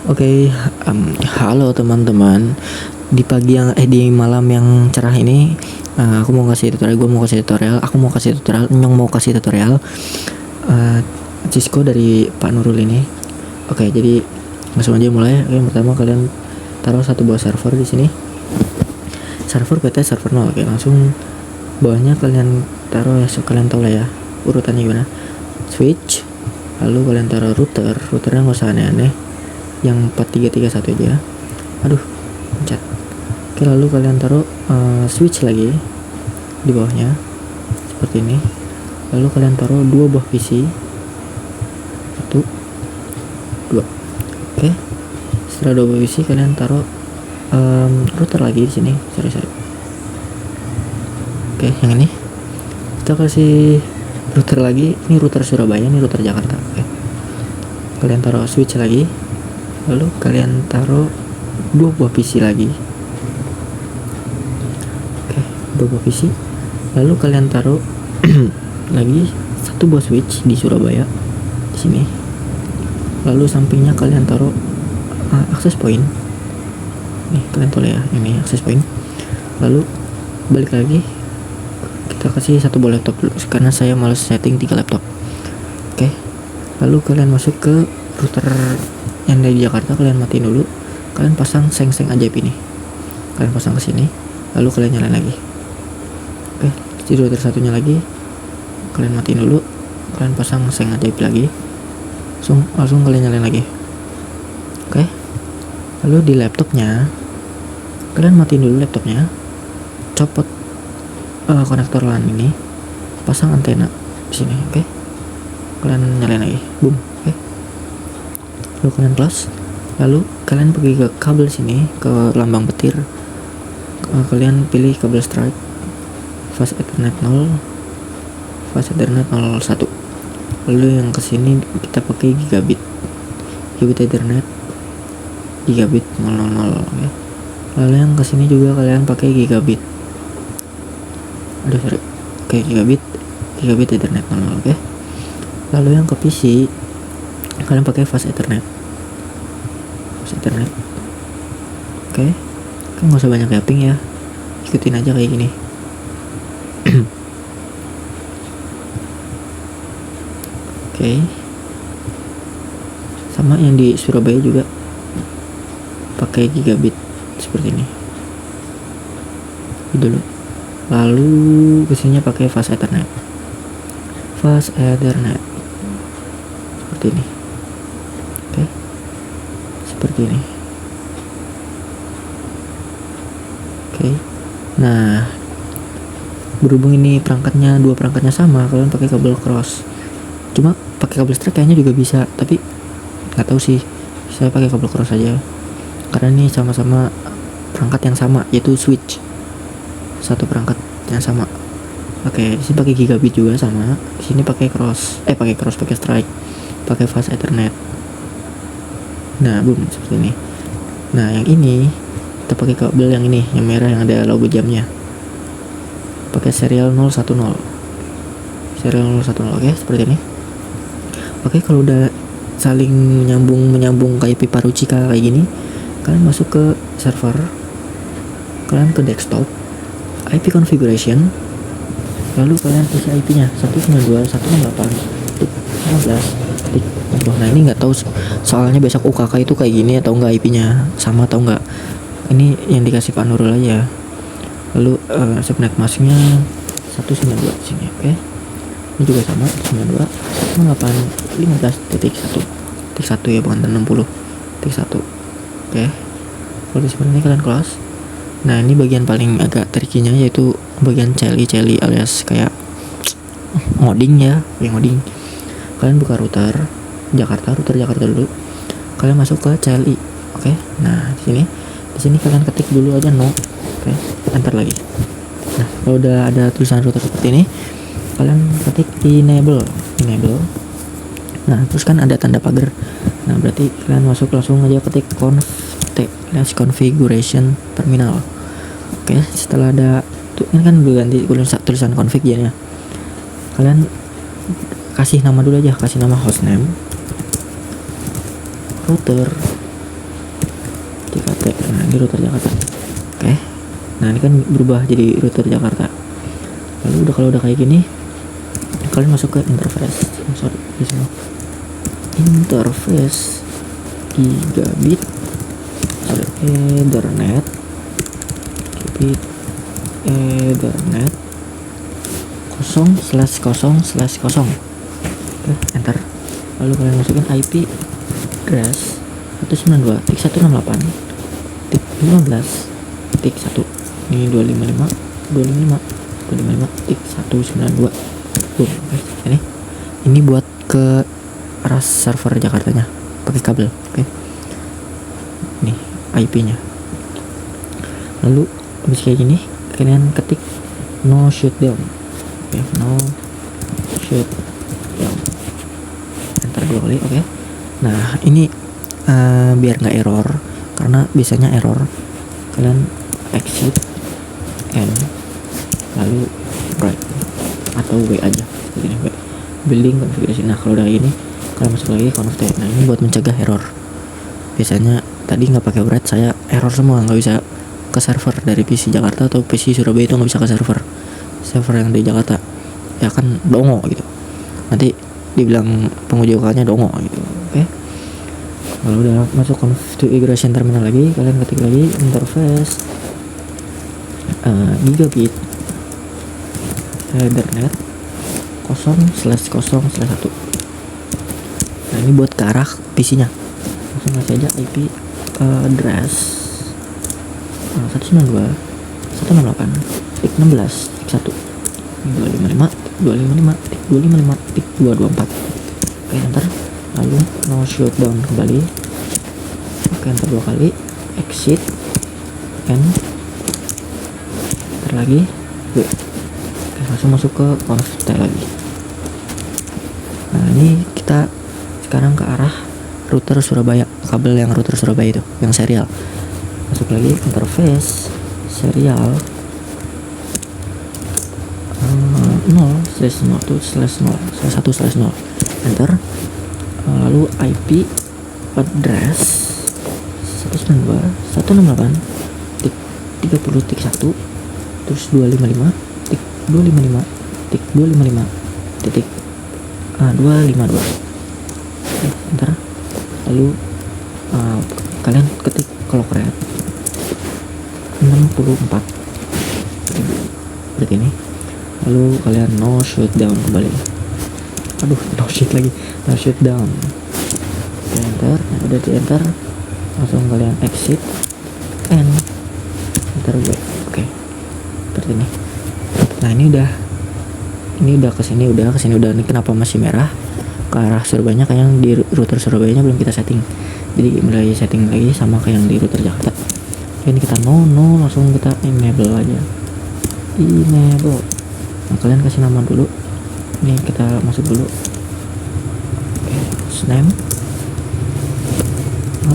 Oke, halo teman-teman. Di malam yang cerah ini, aku mau kasih tutorial. Nyong mau kasih tutorial Cisco dari Pak Nurul ini. Oke, jadi langsung aja mulai. Oke, yang pertama kalian taruh satu buah server di sini. Server PT server 0. Oke, langsung bawahnya kalian taruh ya, kalian tahu lah ya urutannya gimana. Switch, lalu kalian taruh routernya nggak usah aneh-aneh, yang 4331 aja. Aduh, pencet. Oke, lalu kalian taruh switch lagi di bawahnya seperti ini. Lalu kalian taruh 2 buah PC, 1 2. Oke, setelah 2 buah PC kalian taruh router lagi di sini. Sorry. Oke, yang ini kita kasih router lagi. Ini router Surabaya, ini router Jakarta. Oke, kalian taruh switch lagi, lalu kalian taruh 2 buah PC lagi. Oke, 2 buah PC, lalu kalian taruh lagi 1 buah switch di Surabaya di sini. Lalu sampingnya kalian taruh access point. Nih, kalian tahu ya, ini access point. Lalu balik lagi, kita kasih 1 buah laptop dulu karena saya males setting 3 laptop. Oke, lalu kalian masuk ke router yang dari Jakarta, kalian matiin dulu. Kalian pasang seng-seng ajaib ini, kalian pasang ke sini, lalu kalian nyalain lagi. Oke, di router satunya lagi kalian matiin dulu, kalian pasang seng ajaib lagi, langsung kalian nyalain lagi. Oke, lalu di laptopnya kalian matiin dulu laptopnya, copot konektor LAN ini, pasang antena di sini. Oke, kalian nyalain lagi, boom. Oke, lalu kalian close. Lalu kalian pergi ke kabel sini, ke lambang petir. Kalian pilih kabel strike, fast ethernet 0, fast ethernet 01. Lalu yang kesini kita pakai gigabit ethernet, gigabit 000. Oke. Lalu yang kesini juga kalian pakai gigabit. Oke, gigabit ethernet 00. Oke. Lalu yang ke PC kalian pakai fast ethernet. Oke, kan nggak usah banyak tapping ya, ikutin aja kayak gini. Oke, sama yang di Surabaya juga pakai gigabit seperti ini dulu. Lalu kesininya pakai fast ethernet seperti ini. Oke, seperti ini. Oke, nah berhubung ini dua perangkatnya sama, kalian pakai kabel cross. Cuma pakai kabel strike kayaknya juga bisa, tapi nggak tahu sih, saya pakai kabel cross aja karena ini sama-sama perangkat yang sama, yaitu switch, satu perangkat yang sama. Oke, di sini pakai gigabit juga sama, di sini pakai pakai strike, pakai fast ethernet. Nah, boom, seperti ini. Nah, yang ini kita pakai kabel yang ini, yang merah yang ada logo jamnya, pakai serial 010. Oke, seperti ini. Oke, kalau udah saling menyambung kayak pipa Rucika kayak gini, kalian masuk ke server, kalian ke desktop, IP configuration, lalu kalian isi IP-nya 192.168.15. Nah, ini nggak tahu soalnya besok UKK itu kayak gini atau enggak, IP-nya sama atau enggak. Ini yang dikasih Pak Nurul aja. Lalu subnet masknya 192 di sini. Oke, ini juga sama 192.168.15.1 ya, bukan 60.1. Oke, kalau seperti ini kalian close. Nah, ini bagian paling agak tricky-nya, yaitu bagian celi alias kayak ngoding ya, ngoding. Kalian buka router Jakarta dulu. Kalian masuk ke CLI. Oke. Nah, di sini kalian ketik dulu aja no. Oke, enter lagi. Nah, kalau udah ada tulisan router seperti ini, kalian ketik enable. Nah, terus kan ada tanda pagar. Nah, berarti kalian masuk langsung aja ketik configuration terminal. Oke, setelah ada ini kan berganti tulisan config ya. Kalian kasih nama dulu aja, kasih nama hostname, router, CKT. Nah ini router Jakarta. Oke, nah ini kan berubah jadi router Jakarta. Lalu kalau udah kayak gini, kalian masuk ke interface. Di sini interface gigabit Ethernet, gigabit Ethernet 0/0/0. Oke, enter. Lalu kalian masukin IP address 192.168.15.1. Ini 255.255.192. Ini buat ke arah server Jakartanya pakai kabel. Oke. Nih IP-nya. Lalu habis kayak gini kalian ketik no shutdown. Oke, no shutdown. Enter 2 kali. Oke. Nah, ini biar nggak error, karena biasanya error, kalian exit N lalu right atau W aja seperti ini, W. Building configuration. Nah kalau udah gini kalian masuk lagi connect. Nah ini buat mencegah error. Biasanya tadi nggak pakai write, saya error semua, nggak bisa ke server dari PC Jakarta atau PC Surabaya, itu nggak bisa ke server yang di Jakarta, ya kan dongo gitu, nanti dibilang penguji UKnya dongo gitu. Oke. Kalau udah masuk configuration terminal lagi, kalian ketik lagi interface gigabit Ethernet 0/0/1. Nah ini buat ke arah PC-nya, langsung kasih aja IP address 192.168.16.1. 255.255.254. Oke, enter. Lalu no shutdown kembali. Oke, enter 2 kali. Exit N. Enter lagi. Oke, langsung masuk ke connect lagi. Nah ini kita sekarang ke arah router Surabaya, kabel yang router Surabaya itu yang serial. Masuk lagi interface serial 0/0/1/0. Enter. Lalu IP address 192.168.30.1 terus 255.255.255.252. Enter. Lalu kalian ketik clock rate 64 seperti ini. Lalu kalian no shutdown kembali. Aduh, no shutdown. Enter. Nah, udah di enter, langsung kalian exit and enter gue. Oke, seperti ini. Nah ini udah kesini udah. Ini kenapa masih merah ke arah Surabaya? Kayak yang di router Surabaya belum kita setting, jadi mulai setting lagi sama kayak yang di router Jakarta. Ini kita no langsung kita enable aja. Enable. Nah kalian kasih nama dulu. Ini kita masuk dulu. Oke, name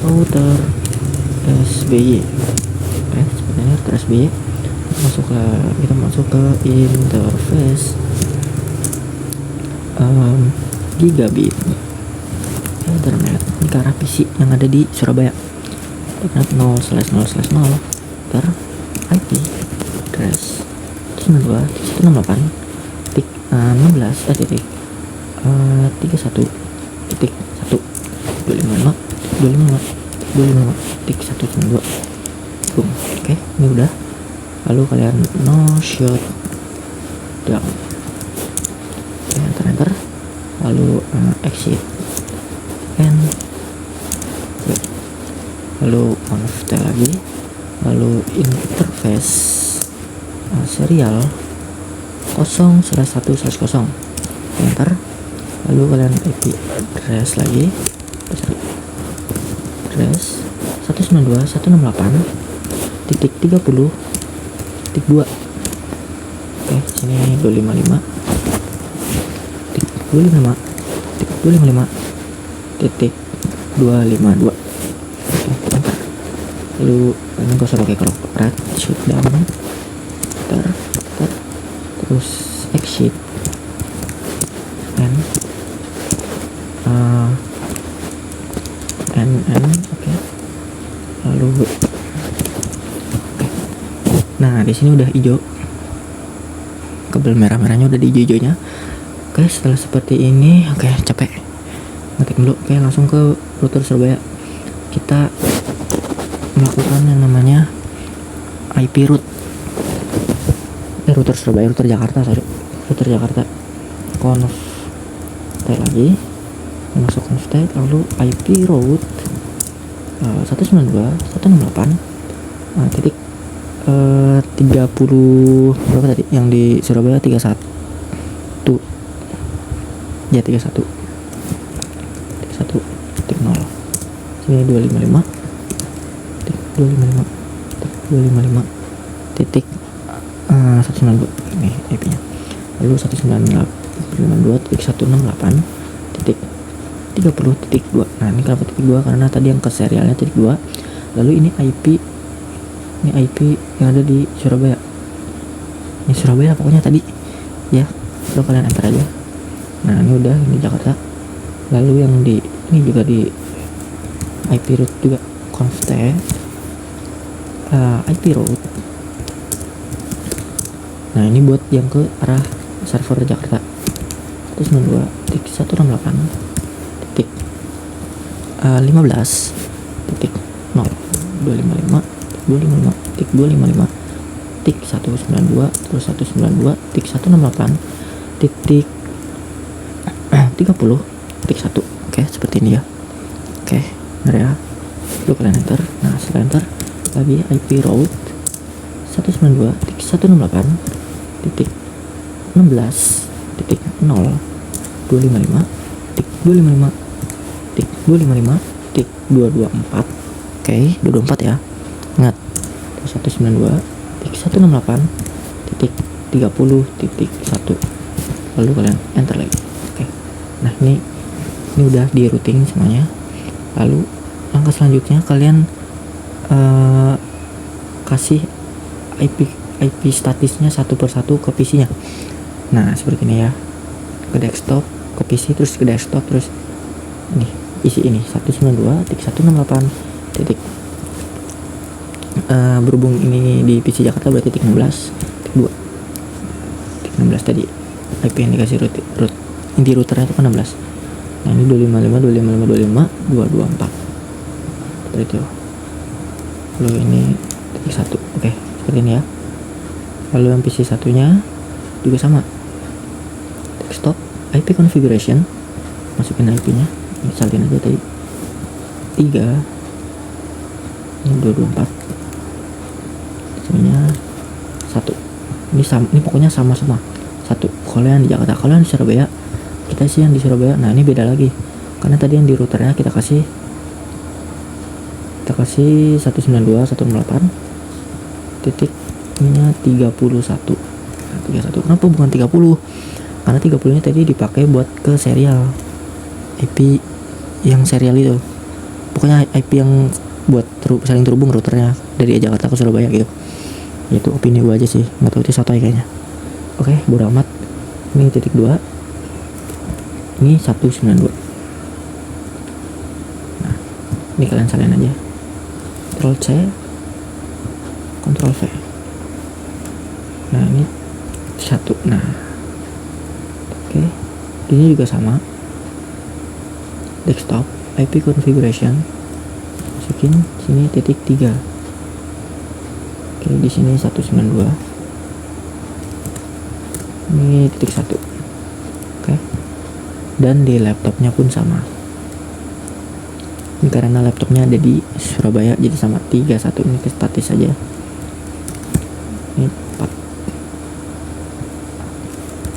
router SBY. Oke, seperti ini router SBY. Kita masuk ke interface gigabit Ethernet. Ini ke arah PC yang ada di Surabaya. Ethernet 0/0/0 per IP address 192.16.1.255.192. Boom. Oke, ini udah. Lalu kalian no shutdown. Oke, enter. Lalu exit and lalu connect lagi. Lalu interface serial 0/1/0. Enter. Lalu kalian IP address lagi. Address 192.168.30.2. Oke, sini 255.255.252. Oke, enter. Lalu kalian gak usah pakai clock rate, shutdown. Enter. Terus exit and oke. lalu nah di sini udah hijau, kabel merah-merahnya udah di hijau-hijaunya. Oke, setelah seperti ini, oke, capek ngetik dulu. Oke, langsung ke router Surabaya. Kita melakukan yang namanya IP route. Router Surabaya, router Jakarta, router Jakarta. Conf lagi, masuk conf lalu IP route 192.168 titik 30 berapa tadi yang di Surabaya 31 ya 31 titik 0 sini 255 titik 192 ini IP nya, lalu 192.168 titik 30.2. Nah ini kenapa titik 2, karena tadi yang ke serialnya titik 2, lalu ini IP yang ada di Surabaya, ini Surabaya pokoknya tadi ya, lo kalian enter aja. Nah ini udah, ini Jakarta. Lalu yang di ini juga di IP route juga conf IP route. Nah ini buat yang ke arah server Jakarta 192.168.255.192.192.168 titik 30.1. Oke, seperti ini ya. Oke, benar ya. Lalu kalian enter. Nah setelah enter lagi IP route 192.168.255.254. Oke, 224 ya. Ingat 192.168.30.1. Lalu kalian enter lagi. Oke. Nah, ini udah di routing semuanya. Lalu langkah selanjutnya kalian kasih IP statusnya satu persatu ke PC-nya. Nah, seperti ini ya. Ke desktop, ke PC, terus ke desktop, terus ini isi ini 192.168 titik berhubung ini di PC Jakarta berarti titik 16 titik 2 titik 16 tadi IP yang dikasih root inti routernya itu kan 16. Nah ini 255.254 seperti itu. Lalu ini titik 1. Oke, seperti ini ya. Lalu yang PC satunya juga sama, desktop IP configuration, masukin IP nya, ini salin aja tadi 3, ini 224, semuanya 1. Ini sama, ini pokoknya sama semua 1. Kalau yang di Jakarta, kalau yang di Surabaya kita sih yang di Surabaya. Nah ini beda lagi, karena tadi yang di routernya kita kasih 192.168 titik ininya 31. Nah, 31 kenapa bukan 30? Karena 30 nya tadi dipakai buat ke serial IP yang serial itu, pokoknya IP yang buat saling terhubung routernya dari Jakarta ke Surabaya gitu. Itu opini gua aja sih, nggak tahu itu sotoy kayaknya. Oke, bodo amat. Ini titik 2, ini 192. Nah ini kalian salin aja, Ctrl C, Ctrl V. Nah ini 1. Nah oke, ini juga sama, desktop IP configuration, masukin sini titik 3. Oke, di sini 192, ini titik 1. Oke, dan di laptopnya pun sama. Ini karena laptopnya ada di Surabaya jadi sama 31. Ini ke statis aja. Ini 4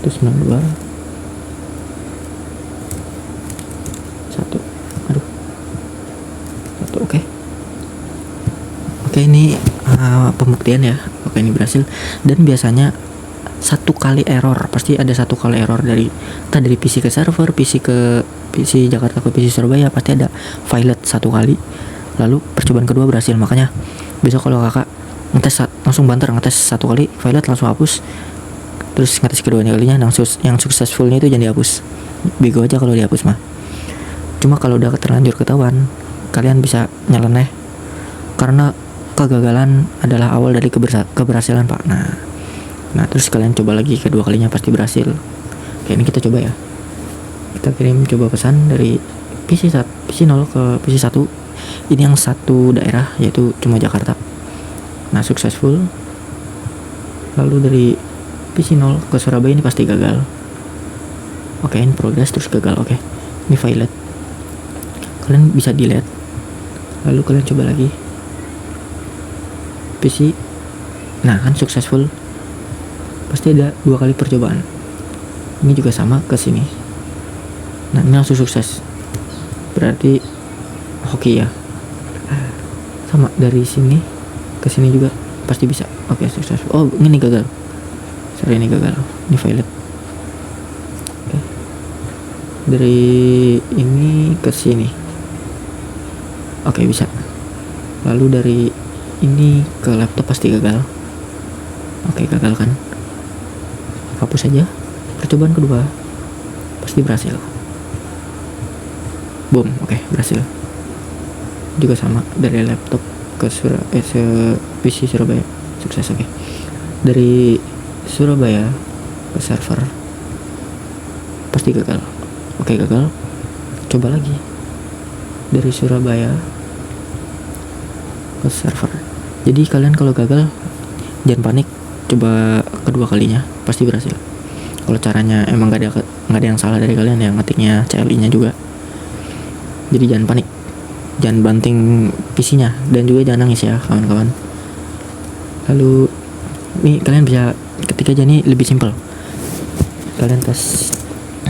192 1. Aduh 1. Oke. Oke, ini pembuktian ya. Oke, ini berhasil. Dan biasanya satu kali error, pasti ada satu kali error dari PC ke server, PC ke PC Jakarta ke PC Surabaya, pasti ada violet satu kali. Lalu percobaan kedua berhasil. Makanya besok kalau kakak ngetes langsung banter, ngetes satu kali violet langsung hapus, terus ngetes kedua kalinya yang successfulnya itu jangan dihapus. Bego aja kalau dihapus mah. Cuma kalau udah terlanjur ketahuan, kalian bisa nyeleneh karena kegagalan adalah awal dari keberhasilan Pak. Nah terus kalian coba lagi, kedua kalinya pasti berhasil. Oke, ini kita coba ya. Kita kirim coba pesan dari PC 0 ke PC 1. Ini yang satu daerah, yaitu cuma Jakarta. Nah, successful. Lalu dari PC 0 ke Surabaya ini pasti gagal. Oke, in progress, terus gagal. Oke, ini violet. Kalian bisa delete. Lalu kalian coba lagi PC. Nah, kan successful. Pasti ada 2 kali percobaan. Ini juga sama ke sini. Nah, ini langsung sukses. Berarti hoki ya. Sama dari sini ke sini juga pasti bisa. Oke, sukses. Oh, ini gagal. Sorry, ini gagal. Ini violet. Oke. Dari ini ke sini. Oke, bisa. Lalu dari ini ke laptop pasti gagal. Oke, gagal kan. Hapus saja. Percobaan kedua pasti berhasil. Boom, oke, berhasil. Juga sama dari laptop ke PC Surabaya, sukses. Oke. Dari Surabaya ke server pasti gagal. Oke, gagal. Coba lagi. Dari Surabaya ke server. Jadi kalian kalau gagal jangan panik, coba kedua kalinya pasti berhasil. Kalau caranya emang gak ada yang salah dari kalian ya, ngetiknya CLI-nya juga. Jadi jangan panik, jangan banting PC-nya, dan juga jangan nangis ya kawan-kawan. Lalu nih kalian bisa ketik aja, nih lebih simpel. Kalian tes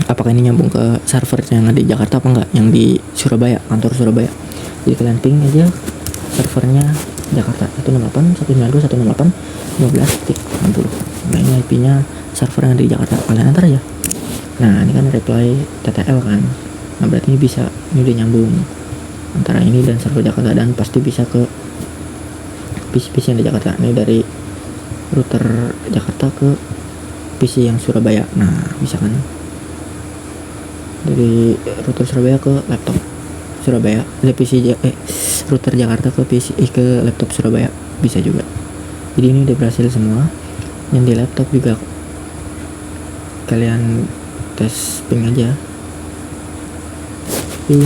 apakah ini nyambung ke server yang ada di Jakarta apa enggak, yang di Surabaya, kantor Surabaya. Jadi kalian ping aja servernya Jakarta 192.168.15.60. Nah, ini IP-nya server yang ada di Jakarta, kalian antar aja. Nah, ini kan reply TTL kan. Nah, berarti ini bisa, ini udah nyambung antara ini dan server Jakarta, dan pasti bisa ke PC yang di Jakarta. Ini dari router Jakarta ke PC yang Surabaya. Nah, bisa kan? Dari router Surabaya ke laptop Surabaya, dari router Jakarta ke PC ke laptop Surabaya, bisa juga. Jadi ini udah berhasil semua. Yang di laptop juga kalian tes ping aja, ping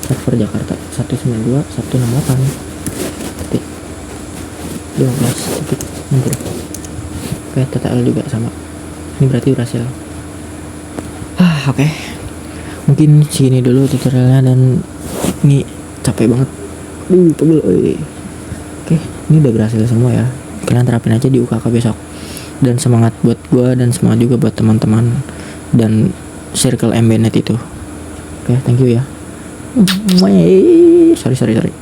server Jakarta 192.168.15.60. Oke, TTL juga sama. Ini berarti berhasil. Oke. Mungkin segini dulu tutorialnya, dan ini capek banget. Pegel. Oke, ini udah berhasil semua ya. Kalian terapin aja di UKK besok. Dan semangat buat gua, dan semangat juga buat teman-teman dan circle MBNet itu. Oke, thank you ya. Sorry.